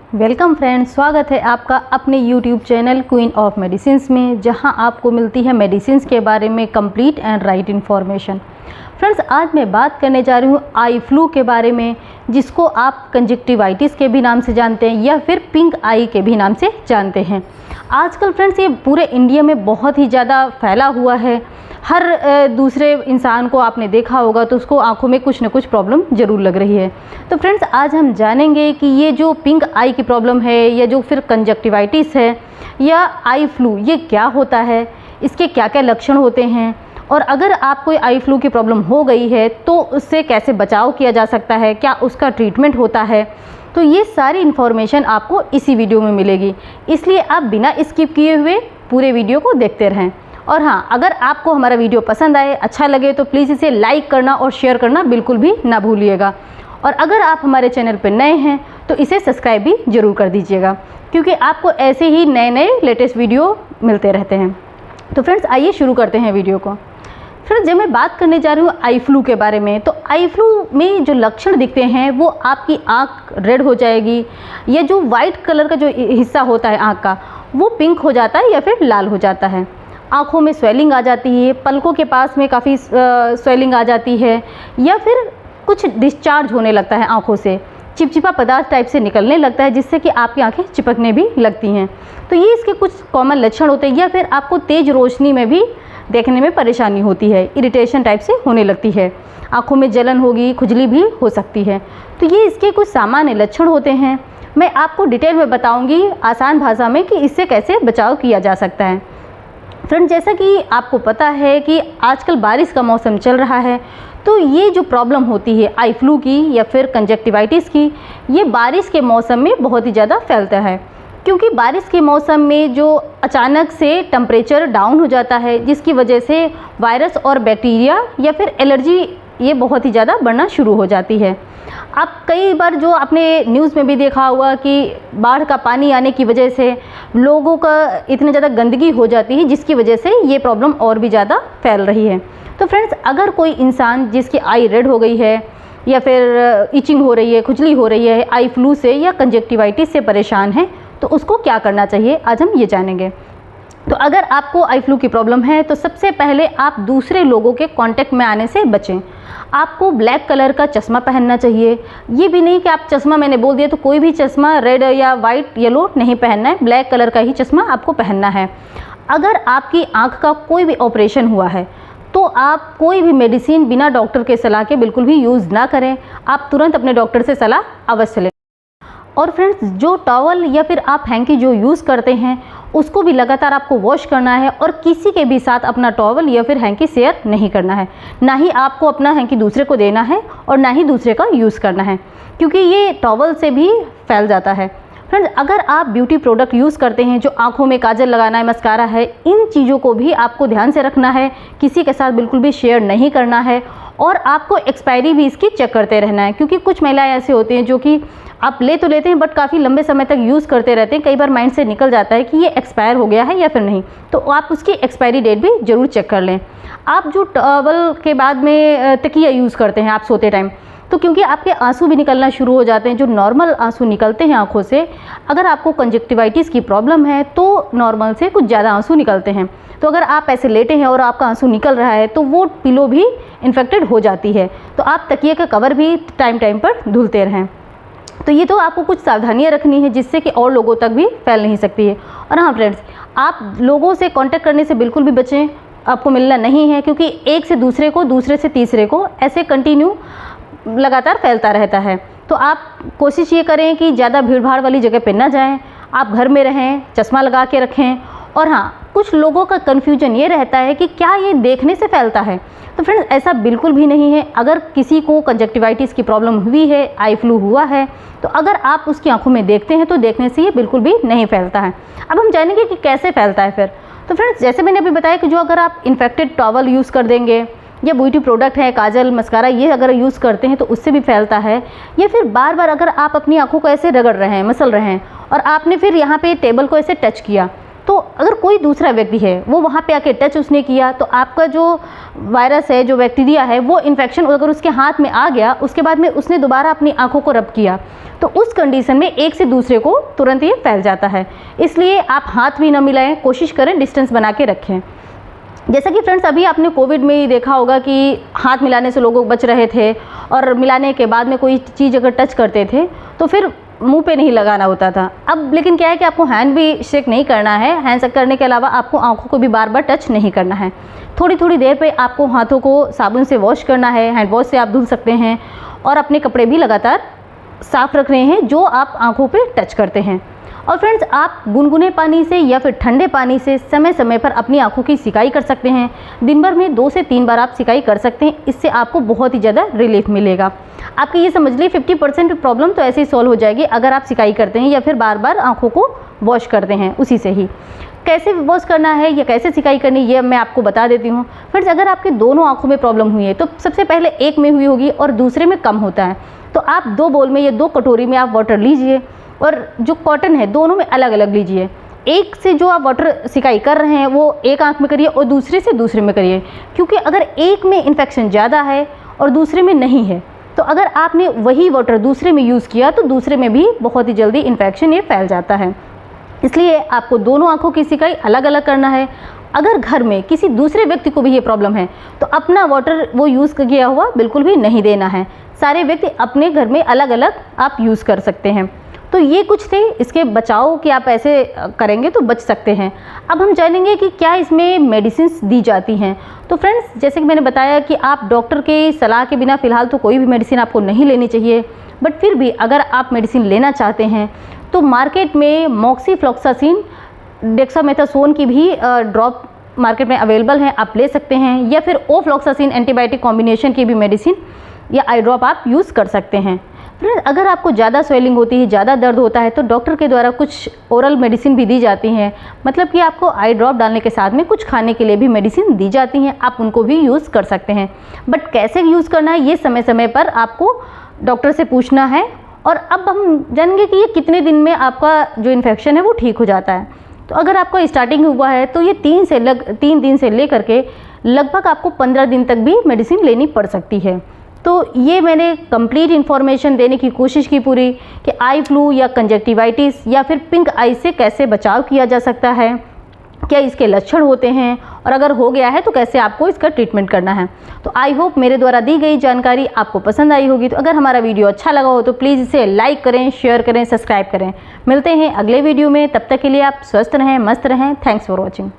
Welcome friends, स्वागत है आपका अपने YouTube channel queen of medicines में, जहां आपको मिलती है मेडिसिन्स के बारे में complete and right information. Friends, आज मैं बात करने जा रही हूं आई फ्लू के बारे में, जिसको आप कंजक्टिवाइटिस के भी नाम से जानते हैं या फिर पिंक आई के भी नाम से जानते हैं। आजकल फ्रेंड्स ये पूरे इंडिया में बहुत ही ज़्यादा फैला हुआ है। हर दूसरे इंसान को आपने देखा होगा तो उसको आंखों में कुछ न कुछ प्रॉब्लम ज़रूर लग रही है। तो फ्रेंड्स, आज हम जानेंगे कि ये जो पिंक आई की प्रॉब्लम है या जो फिर कंजक्टिवाइटिस है या आई फ्लू, ये क्या होता है, इसके क्या क्या लक्षण होते हैं, और अगर आपको आई फ्लू की प्रॉब्लम हो गई है तो उससे कैसे बचाव किया जा सकता है, क्या उसका ट्रीटमेंट होता है। तो ये सारी इन्फॉर्मेशन आपको इसी वीडियो में मिलेगी, इसलिए आप बिना स्किप किए हुए पूरे वीडियो को देखते रहें। और हाँ, अगर आपको हमारा वीडियो पसंद आए, अच्छा लगे, तो प्लीज़ इसे लाइक करना और शेयर करना बिल्कुल भी ना भूलिएगा। और अगर आप हमारे चैनल पर नए हैं तो इसे सब्सक्राइब भी ज़रूर कर दीजिएगा, क्योंकि आपको ऐसे ही नए नए लेटेस्ट वीडियो मिलते रहते हैं। तो फ्रेंड्स, आइए शुरू करते हैं वीडियो को। फ्रेंड्स, जब मैं बात करने जा रही हूँ आई फ्लू के बारे में, तो आई फ्लू में जो लक्षण दिखते हैं वो आपकी आँख रेड हो जाएगी, या जो वाइट कलर का जो हिस्सा होता है आँख का, वो पिंक हो जाता है या फिर लाल हो जाता है। आँखों में स्वेलिंग आ जाती है, पलकों के पास में काफ़ी स्वेलिंग आ जाती है, या फिर कुछ डिस्चार्ज होने लगता है आँखों से, चिपचिपा पदार्थ टाइप से निकलने लगता है, जिससे कि आपकी आंखें चिपकने भी लगती हैं। तो ये इसके कुछ कॉमन लक्षण होते हैं। या फिर आपको तेज़ रोशनी में भी देखने में परेशानी होती है, इरिटेशन टाइप से होने लगती है, आँखों में जलन होगी, खुजली भी हो सकती है। तो ये इसके कुछ सामान्य लक्षण होते हैं। मैं आपको डिटेल में बताऊँगी आसान भाषा में कि इससे कैसे बचाव किया जा सकता है। फ्रेंड, जैसा कि आपको पता है कि आजकल बारिश का मौसम चल रहा है, तो ये जो प्रॉब्लम होती है आई फ्लू की या फिर कंजक्टिवाइटिस की, ये बारिश के मौसम में बहुत ही ज़्यादा फैलता है। क्योंकि बारिश के मौसम में जो अचानक से टेम्परेचर डाउन हो जाता है, जिसकी वजह से वायरस और बैक्टीरिया या फिर एलर्जी ये बहुत ही ज़्यादा बढ़ना शुरू हो जाती है। आप कई बार जो आपने न्यूज़ में भी देखा होगा कि बाढ़ का पानी आने की वजह से लोगों का इतनी ज़्यादा गंदगी हो जाती है, जिसकी वजह से ये प्रॉब्लम और भी ज़्यादा फैल रही है। तो फ्रेंड्स, अगर कोई इंसान जिसकी आई रेड हो गई है या फिर इचिंग हो रही है, खुजली हो रही है आई फ्लू से या कंजक्टिवाइटिस से परेशान है, तो उसको क्या करना चाहिए, आज हम ये जानेंगे। तो अगर आपको आई फ्लू की प्रॉब्लम है तो सबसे पहले आप दूसरे लोगों के कांटेक्ट में आने से बचें। आपको ब्लैक कलर का चश्मा पहनना चाहिए। ये भी नहीं कि आप चश्मा, मैंने बोल दिया तो कोई भी चश्मा रेड या वाइट येलो नहीं पहनना है, ब्लैक कलर का ही चश्मा आपको पहनना है। अगर आपकी आँख का कोई भी ऑपरेशन हुआ है तो आप कोई भी मेडिसिन बिना डॉक्टर के सलाह के बिल्कुल भी यूज़ ना करें। आप तुरंत अपने डॉक्टर से सलाह अवश्य लें। और फ्रेंड्स, जो टॉवल या फिर आप हैंकी जो यूज़ करते हैं उसको भी लगातार आपको वॉश करना है, और किसी के भी साथ अपना टॉवल या फिर हैंकी शेयर नहीं करना है। ना ही आपको अपना हैंकी दूसरे को देना है और ना ही दूसरे का यूज़ करना है, क्योंकि ये टॉवल से भी फैल जाता है। फ्रेंड्स, अगर आप ब्यूटी प्रोडक्ट यूज़ करते हैं, जो आँखों में काजल लगाना है, मस्कारा है, इन चीज़ों को भी आपको ध्यान से रखना है, किसी के साथ बिल्कुल भी शेयर नहीं करना है, और आपको एक्सपायरी भी इसकी चेक करते रहना है। क्योंकि कुछ महिलाएं ऐसे होती हैं जो कि आप ले तो लेते हैं बट काफ़ी लंबे समय तक यूज़ करते रहते हैं, कई बार माइंड से निकल जाता है कि ये एक्सपायर हो गया है या फिर नहीं, तो आप उसकी एक्सपायरी डेट भी ज़रूर चेक कर लें। आप जो टॉवल के बाद में तकिया यूज़ करते हैं आप सोते टाइम, तो क्योंकि आपके आंसू भी निकलना शुरू हो जाते हैं, जो नॉर्मल आंसू निकलते हैं आंखों से, अगर आपको कंजक्टिवाइटिस की प्रॉब्लम है तो नॉर्मल से कुछ ज़्यादा आंसू निकलते हैं। तो अगर आप ऐसे लेटे हैं और आपका आंसू निकल रहा है तो वो पिलो भी इन्फेक्टेड हो जाती है, तो आप तकिए का कवर भी टाइम टाइम पर धुलते रहें। तो ये तो आपको कुछ सावधानियां रखनी है, जिससे कि और लोगों तक भी फैल नहीं सकती है। और हाँ फ्रेंड्स, आप लोगों से कांटेक्ट करने से बिल्कुल भी बचें, आपको मिलना नहीं है, क्योंकि एक से दूसरे को, दूसरे से तीसरे को ऐसे कंटिन्यू लगातार फैलता रहता है। तो आप कोशिश ये करें कि ज़्यादा भीड़ भाड़ वाली जगह पे ना जाएं, आप घर में रहें, चश्मा लगा के रखें। और हाँ, कुछ लोगों का कन्फ्यूजन ये रहता है कि क्या ये देखने से फैलता है, तो फ्रेंड्स ऐसा बिल्कुल भी नहीं है। अगर किसी को कंजक्टिवाइटिस की प्रॉब्लम हुई है, आई फ्लू हुआ है, तो अगर आप उसकी आंखों में देखते हैं तो देखने से ये बिल्कुल भी नहीं फैलता है। अब हम जानेंगे कि कैसे फैलता है फिर। तो फ्रेंड्स, जैसे मैंने अभी बताया कि जो अगर आप इन्फेक्टेड टॉवल यूज़ कर देंगे, या ब्यूटी प्रोडक्ट है, काजल, मस्कारा, ये अगर यूज़ करते हैं तो उससे भी फैलता है। या फिर बार बार अगर आप अपनी आंखों को ऐसे रगड़ रहे हैं, मसल रहे हैं, और आपने फिर यहाँ पे टेबल को ऐसे टच किया, तो अगर कोई दूसरा व्यक्ति है वो वहाँ पे आके टच उसने किया तो आपका जो वायरस है, जो बैक्टीरिया है, वो इन्फेक्शन अगर उसके हाथ में आ गया, उसके बाद में उसने दोबारा अपनी आँखों को रब किया तो उस कंडीशन में एक से दूसरे को तुरंत ये फैल जाता है। इसलिए आप हाथ भी ना मिलाएं, कोशिश करें डिस्टेंस बना के रखें। जैसा कि फ्रेंड्स अभी आपने कोविड में ही देखा होगा कि हाथ मिलाने से लोग बच रहे थे और मिलाने के बाद में कोई चीज़ अगर टच करते थे तो फिर मुंह पे नहीं लगाना होता था। अब लेकिन क्या है कि आपको हैंड भी शेक नहीं करना है, हैंड शेक करने के अलावा आपको आंखों को भी बार बार टच नहीं करना है। थोड़ी थोड़ी देर पे आपको हाथों को साबुन से वॉश करना है, हैंड वॉश से आप धुल सकते हैं और अपने कपड़े भी लगातार साफ़ रख रहे हैं जो आप आँखों पर टच करते हैं। और फ्रेंड्स आप गुनगुने पानी से या फिर ठंडे पानी से समय समय पर अपनी आंखों की सिकाई कर सकते हैं। दिन भर में 2 से 3 बार आप सिकाई कर सकते हैं, इससे आपको बहुत ही ज़्यादा रिलीफ मिलेगा। आपकी ये समझ लीजिए 50% प्रॉब्लम तो ऐसे ही सॉल्व हो जाएगी अगर आप सिकाई करते हैं या फिर बार बार आंखों को वॉश करते हैं उसी से ही। कैसे वॉश करना है या कैसे सिकाई करनी है ये मैं आपको बता देती हूँ। फ्रेंड्स अगर आपके दोनों आँखों में प्रॉब्लम हुई है तो सबसे पहले एक में हुई होगी और दूसरे में कम होता है, तो आप 2 बोल में या 2 कटोरी में आप वाटर लीजिए और जो कॉटन है दोनों में अलग अलग लीजिए। एक से जो आप वाटर सिकाई कर रहे हैं वो एक आंख में करिए और दूसरे से दूसरे में करिए, क्योंकि अगर एक में इन्फेक्शन ज़्यादा है और दूसरे में नहीं है तो अगर आपने वही वाटर दूसरे में यूज़ किया तो दूसरे में भी बहुत ही जल्दी इन्फेक्शन ये फैल जाता है। इसलिए आपको दोनों आँखों की सिकाई अलग अलग करना है। अगर घर में किसी दूसरे व्यक्ति को भी ये प्रॉब्लम है तो अपना वाटर वो यूज़ किया हुआ बिल्कुल भी नहीं देना है। सारे व्यक्ति अपने घर में अलग अलग आप यूज़ कर सकते हैं। तो ये कुछ थे इसके बचाव कि आप ऐसे करेंगे तो बच सकते हैं। अब हम जानेंगे कि क्या इसमें मेडिसिन्स दी जाती हैं। तो फ्रेंड्स जैसे कि मैंने बताया कि आप डॉक्टर के सलाह के बिना फ़िलहाल तो कोई भी मेडिसिन आपको नहीं लेनी चाहिए, बट फिर भी अगर आप मेडिसिन लेना चाहते हैं तो मार्केट में मॉक्सीफ्लॉक्सासिन, डेक्सामेथासोन की भी ड्रॉप मार्केट में अवेलेबल हैं, आप ले सकते हैं, या फिर ओफ्लॉक्सासिन एंटीबायोटिक कॉम्बिनेशन की भी मेडिसिन या आई ड्रॉप आप यूज़ कर सकते हैं। फिर अगर आपको ज़्यादा स्वेलिंग होती है, ज़्यादा दर्द होता है तो डॉक्टर के द्वारा कुछ ओरल मेडिसिन भी दी जाती हैं, मतलब कि आपको आई ड्रॉप डालने के साथ में कुछ खाने के लिए भी मेडिसिन दी जाती हैं, आप उनको भी यूज़ कर सकते हैं। बट कैसे यूज़ करना है ये समय समय पर आपको डॉक्टर से पूछना है। और अब हम जानेंगे कि ये कितने दिन में आपका जो इन्फेक्शन है वो ठीक हो जाता है। तो अगर आपका स्टार्टिंग हुआ है तो ये 3 दिन से लेकर के लगभग आपको 15 दिन तक भी मेडिसिन लेनी पड़ सकती है। तो ये मैंने कंप्लीट इन्फॉर्मेशन देने की कोशिश की पूरी कि आई फ्लू या कंजक्टिवाइटिस या फिर पिंक आई से कैसे बचाव किया जा सकता है, क्या इसके लक्षण होते हैं और अगर हो गया है तो कैसे आपको इसका ट्रीटमेंट करना है। तो आई होप मेरे द्वारा दी गई जानकारी आपको पसंद आई होगी। तो अगर हमारा वीडियो अच्छा लगा हो तो प्लीज़ इसे लाइक करें, शेयर करें, सब्सक्राइब करें। मिलते हैं अगले वीडियो में, तब तक के लिए आप स्वस्थ रहें, मस्त रहें। Thanks for watching.